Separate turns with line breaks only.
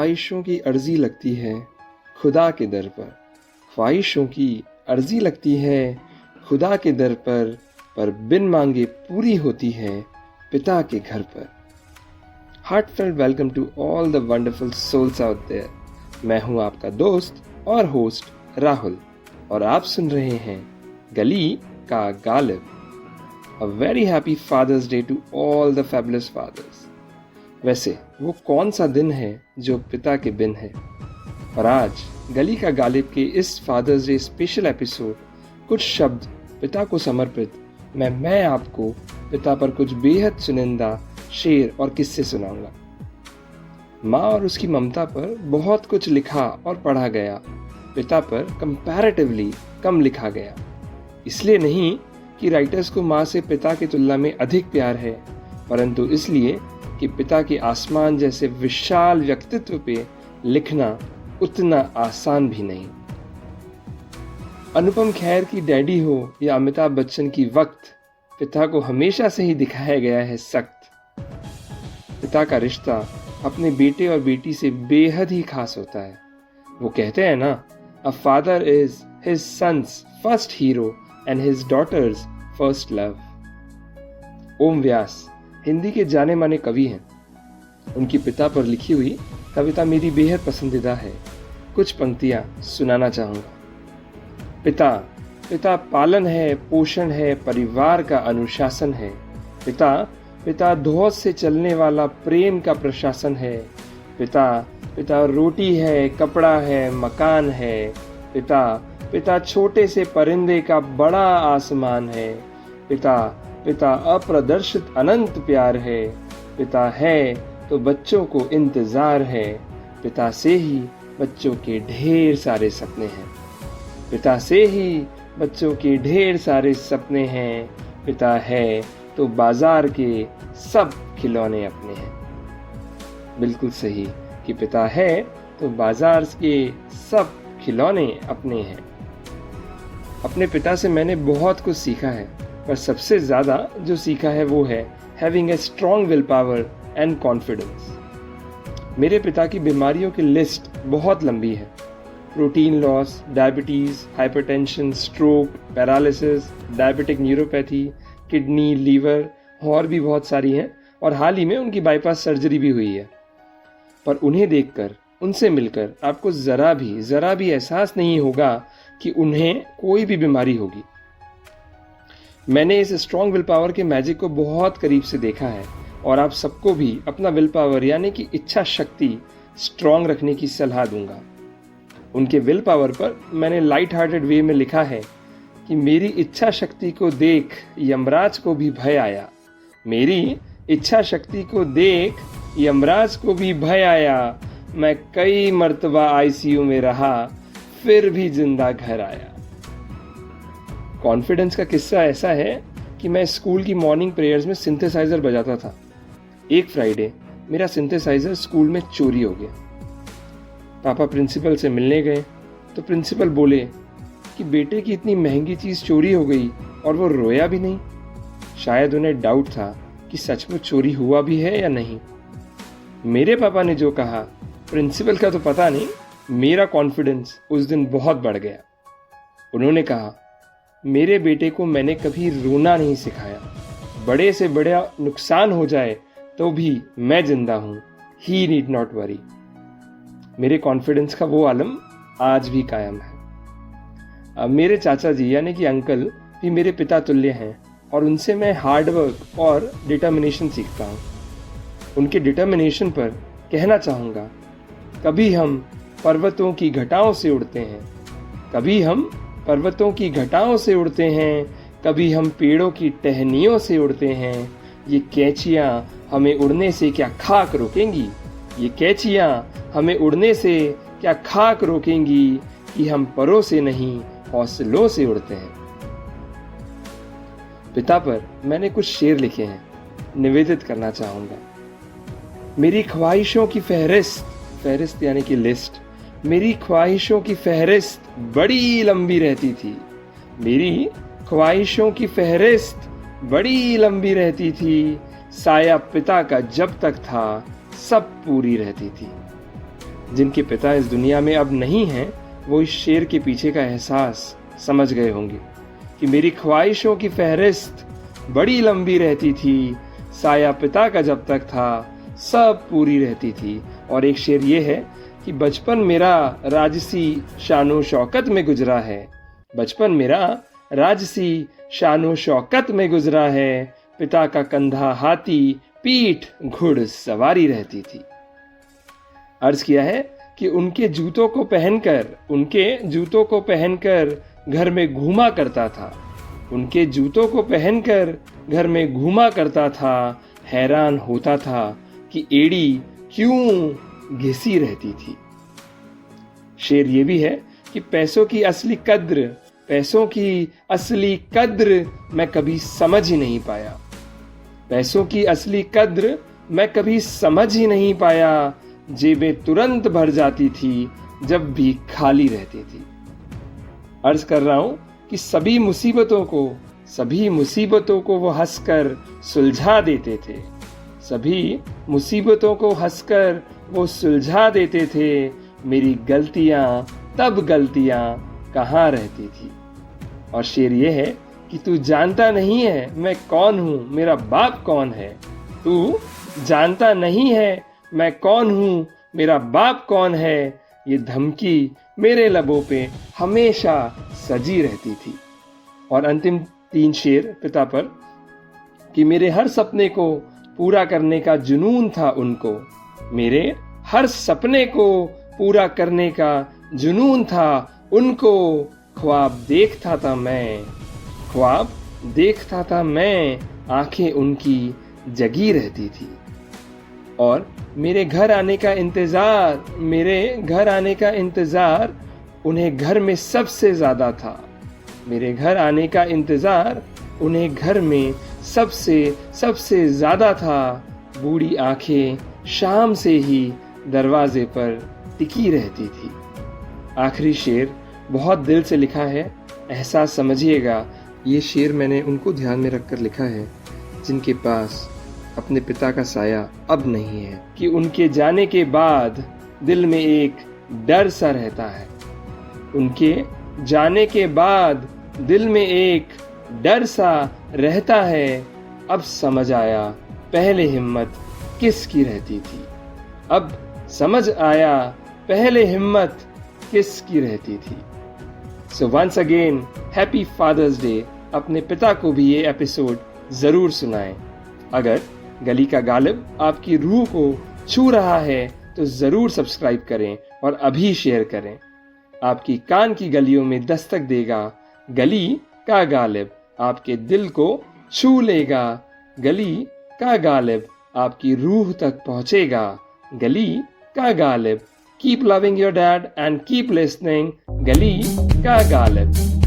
ख्वाहिशों की अर्जी लगती है खुदा के दर पर, ख्वाहिशों की अर्जी लगती है खुदा के दर पर बिन मांगे पूरी होती है पिता के घर पर। Heartfelt welcome to all the wonderful souls out there. मैं हूं आपका दोस्त और होस्ट राहुल और आप सुन रहे हैं गली का Ghalib. A very happy Father's Day to all the fabulous fathers। वैसे वो कौन सा दिन है जो पिता के बिन है? और आज गली का गालिब के इस फादर्स डे स्पेशल एपिसोड कुछ शब्द पिता को समर्पित मैं आपको पिता पर कुछ बेहद चुनिंदा शेर और किस्से सुनाऊंगा। माँ और उसकी ममता पर बहुत कुछ लिखा और पढ़ा गया, पिता पर कंपैरेटिवली कम लिखा गया। इसलिए नहीं कि राइटर्स को माँ से पिता की तुलना में अधिक प्यार है, परंतु इसलिए कि पिता के आसमान जैसे विशाल व्यक्तित्व पे लिखना उतना आसान भी नहीं। अनुपम खेर की डैडी हो या अमिताभ बच्चन की वक्त, पिता को हमेशा से ही दिखाया गया है सख्त। पिता का रिश्ता अपने बेटे और बेटी से बेहद ही खास होता है। वो कहते हैं ना, a father is his son's first hero and his daughter's first love. Om Vyas Hindi के जाने माने कवि हैं। उनकी पिता पर लिखी हुई कविता मेरी बेहद पसंदीदा है। कुछ पंक्तियां सुनाना चाहूंगा। पिता पालन है, पोषण है, परिवार का अनुशासन है। पिता धौस से चलने वाला प्रेम का प्रशासन है। पिता रोटी है, कपड़ा है, मकान है। पिता छोटे से परिंदे का बड़ा आसमान है। पिता अप्रदर्शित अनंत प्यार है। पिता है तो बच्चों को इंतजार है। पिता से ही बच्चों के ढेर सारे सपने हैं। पिता से ही बच्चों के ढेर सारे सपने हैं। पिता है तो बाजार के सब खिलौने अपने हैं। बिल्कुल सही कि पिता है तो बाजार के सब खिलौने अपने हैं। अपने पिता से मैंने बहुत कुछ सीखा है, पर सबसे ज़्यादा जो सीखा है वो है having a strong will power and confidence. मेरे पिता की बीमारियों की लिस्ट बहुत लंबी है। Protein loss, diabetes, hypertension, stroke, paralysis, diabetic neuropathy, kidney, liver और भी बहुत सारी हैं, और हाल ही में उनकी बाईपास सर्जरी भी हुई है। पर उन्हें देखकर, उनसे मिलकर आपको ज़रा भी एहसास नहीं होगा कि उन्हें कोई भी बीमारी होगी। मैंने इस स्ट्रॉन्ग विल पावर के मैजिक को बहुत करीब से देखा है, और आप सबको भी अपना विल पावर यानी कि इच्छा शक्ति स्ट्रॉन्ग रखने की सलाह दूंगा। उनके विल पावर पर मैंने लाइट हार्टेड वे में लिखा है कि मेरी इच्छा शक्ति को देख यमराज को भी भय आया। मेरी इच्छा शक्ति को देख यमराज को भी भय आया। मैं कई मर्तबा आईसीयू में रहा, फिर भी जिंदा घर आया। कॉन्फिडेंस का किस्सा ऐसा है कि मैं स्कूल की मॉर्निंग प्रेयर्स में सिंथेसाइजर बजाता था। एक फ्राइडे मेरा सिंथेसाइजर स्कूल में चोरी हो गया। पापा प्रिंसिपल से मिलने गए तो प्रिंसिपल बोले कि बेटे की इतनी महंगी चीज़ चोरी हो गई, और वो रोया भी नहीं। शायद उन्हें डाउट था कि सचमुच चोरी हुआ भी है या नहीं। मेरे पापा ने जो कहा, प्रिंसिपल का तो पता नहीं, मेरा कॉन्फिडेंस उस दिन बहुत बढ़ गया। उन्होंने कहा, मेरे बेटे को मैंने कभी रोना नहीं सिखाया। बड़े से बड़ा नुकसान हो जाए तो भी मैं जिंदा हूं। ही नीड नॉट वरी। मेरे कॉन्फिडेंस का वो आलम आज भी कायम है। अब मेरे चाचा जी यानी कि अंकल भी मेरे पिता तुल्य हैं, और उनसे मैं हार्डवर्क और डिटर्मिनेशन सीखता हूँ। उनके डिटर्मिनेशन पर कहना चाहूँगा, कभी हम पर्वतों की घटाओं से उड़ते हैं, कभी हम पर्वतों की घटाओं से उड़ते हैं, कभी हम पेड़ों की टहनियों से उड़ते हैं। ये कैंचियाँ हमें उड़ने से क्या खाक रोकेंगी? ये कैंचियाँ हमें उड़ने से क्या खाक रोकेंगी कि हम परों से नहीं हौसलों से उड़ते हैं। पिता पर मैंने कुछ शेर लिखे हैं, निवेदित करना चाहूँगा। मेरी ख्वाहिशों की फहरिस्त यानी कि लिस्ट, मेरी ख्वाहिशों की फहरिस्त बड़ी लंबी रहती थी। मेरी ख्वाहिशों की फहरिस्त बड़ी लंबी रहती थी। साया पिता का जब तक था सब पूरी रहती थी। जिनके पिता इस दुनिया में अब नहीं हैं, वो इस शेर के पीछे का एहसास समझ गए होंगे कि मेरी ख्वाहिशों की फहरिस्त बड़ी लंबी रहती थी, साया पिता का जब तक था सब पूरी रहती थी। और एक शेर ये है कि बचपन मेरा राजसी शानो शौकत में गुजरा है, बचपन मेरा राजसी शानो शौकत में गुजरा है, पिता का कंधा हाथी पीठ घुड़ सवारी रहती थी। अर्ज किया है कि उनके जूतों को पहनकर घर में घूमा करता था, उनके जूतों को पहनकर घर में घूमा करता था, हैरान होता था कि एड़ी क्यों घिसी रहती थी। शेर ये भी है कि पैसों की असली कद्र मैं कभी समझ ही नहीं पाया, पैसों की असली कद्र मैं कभी समझ ही नहीं पाया, जेबें तुरंत भर जाती थी जब भी खाली रहती थी। अर्ज कर रहा हूं कि सभी मुसीबतों को वो हंसकर सुलझा देते थे, सभी मुसीबतों को हंसकर वो सुलझा देते थे, मेरी गलतियां कहाँ रहती थी। और शेर ये है कि तू जानता नहीं है मैं कौन हूँ, मेरा बाप कौन है, तू जानता नहीं है मैं कौन हूँ, मेरा बाप कौन है, ये धमकी मेरे लबों पे हमेशा सजी रहती थी। और अंतिम 3 शेर पिता पर कि मेरे हर सपने को पूरा करने का जुनून था उनको, मेरे हर सपने को पूरा करने का जुनून था उनको, ख्वाब देखता था मैं, आंखें उनकी जगी रहती थी। और मेरे घर आने का इंतजार उन्हें घर में सबसे ज्यादा था, मेरे घर आने का इंतजार उन्हें घर में सबसे ज्यादा था, बूढ़ी आंखें शाम से ही दरवाजे पर टिकी रहती थी। आखिरी शेर बहुत दिल से लिखा है, एहसास समझिएगा। ये शेर मैंने उनको ध्यान में रखकर लिखा है जिनके पास अपने पिता का साया अब नहीं है, कि उनके जाने के बाद दिल में एक डर सा रहता है, उनके जाने के बाद दिल में एक डर सा रहता है, अब समझ आया पहले हिम्मत किसकी रहती थी, अब समझ आया पहले हिम्मत किसकी रहती थी। So once again happy father's day. अपने पिता को भी ये एपिसोड जरूर सुनाएं। अगर गली का गालिब आपकी रूह को छू रहा है तो जरूर सब्सक्राइब करें और अभी शेयर करें। आपकी कान की गलियों में दस्तक देगा गली का गालिब, आपके दिल को छू लेगा गली का गालिब, आपकी रूह तक पहुंचेगा गली का Ghalib. Keep loving your dad and keep listening गली का गालिब।